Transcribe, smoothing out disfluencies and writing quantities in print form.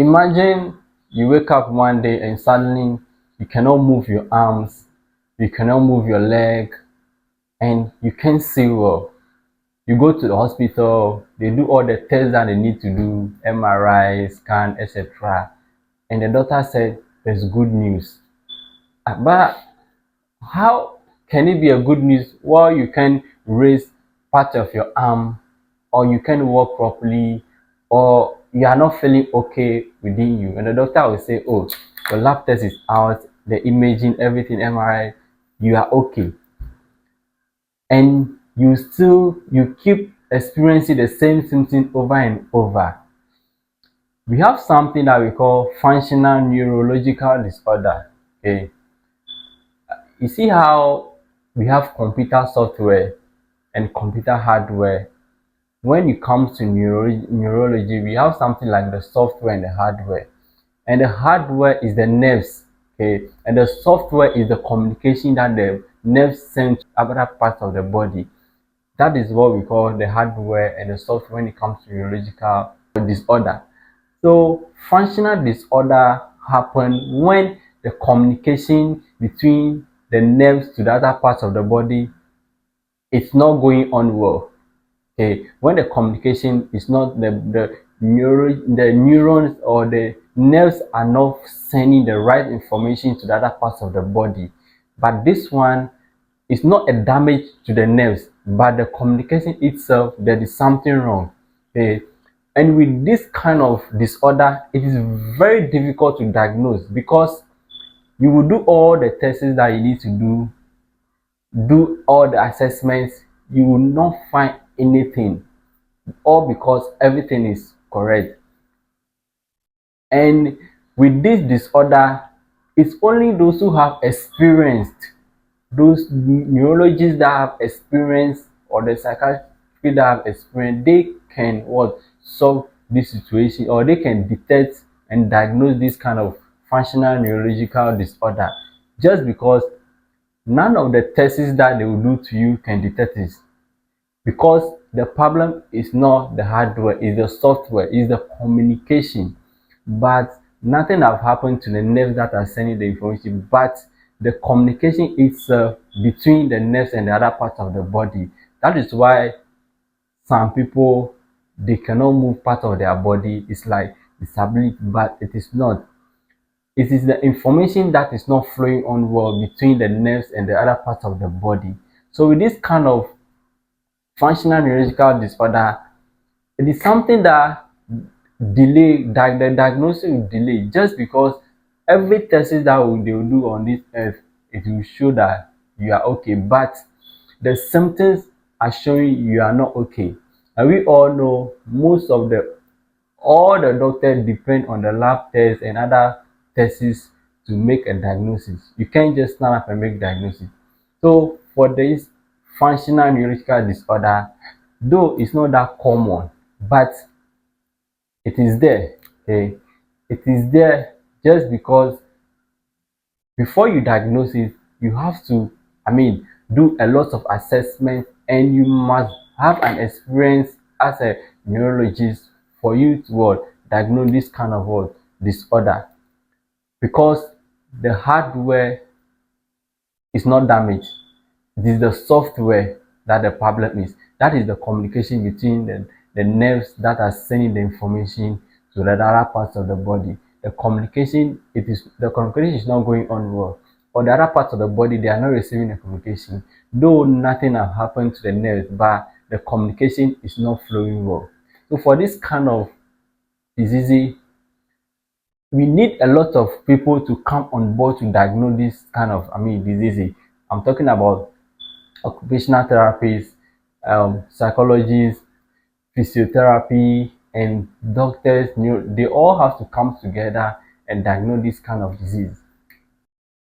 Imagine you wake up one day and suddenly you cannot move your arms, you cannot move your leg, and you can't see well. You go to the hospital, they do all the tests that they need to do, MRI, scan, etc. And the doctor said there's good news. But how can it be a good news while you can raise part of your arm, or you can walk properly, or you are not feeling okay within you? And the doctor will say, oh, the lab test is out, the imaging, everything, MRI, you are okay. And you keep experiencing the same symptom over and over. We have something that we call functional neurological disorder. Okay, you see how we have computer software and computer hardware. When it comes to neurology, we have something like the software and the hardware. And the hardware is the nerves, okay, and the software is the communication that the nerves send to other parts of the body. That is what we call the hardware and the software when it comes to neurological disorder. So functional disorder happen when the communication between the nerves to the other parts of the body is not going on well. Okay, when the communication is not the neurons or the nerves are not sending the right information to the other parts of the body. But this one is not a damage to the nerves, but the communication itself, there is something wrong. Okay, and with this kind of disorder, it is very difficult to diagnose because you will do all the tests that you need to do all the assessments, you will not find anything, all because everything is correct. And with this disorder, it's only those who have experienced, those neurologists that have experience, or the psychiatrists that have experience, they can solve this situation, or they can detect and diagnose this kind of functional neurological disorder, just because none of the tests that they will do to you can detect it, because the problem is not the hardware, it's the software, it's the communication. But nothing have happened to the nerves that are sending the information, but the communication itself between the nerves and the other parts of the body. That is why some people, they cannot move part of their body. It's like disability, but it is not. It is the information that is not flowing on well between the nerves and the other parts of the body. So with this kind of functional neurological disorder, it is something that the diagnosis will delay, just because every test that they will do on this earth, it will show that you are okay, but the symptoms are showing you are not okay. And we all know all the doctors depend on the lab tests and other tests to make a diagnosis. You can't just stand up and make diagnosis. So for this functional neurological disorder, though it's not that common, but it is there. Okay, it is there just because before you diagnose it, you have to, do a lot of assessment, and you must have an experience as a neurologist for you to diagnose this kind of disorder, because the hardware is not damaged. It is the software that the problem is. That is the communication between the nerves that are sending the information to the other parts of the body. The communication is not going on well. Or the other parts of the body, they are not receiving the communication. Though nothing has happened to the nerves, but the communication is not flowing well. So for this kind of disease, we need a lot of people to come on board to diagnose this kind of disease. I'm talking about occupational therapists, psychologists, physiotherapy, and doctors. They all have to come together and diagnose this kind of disease.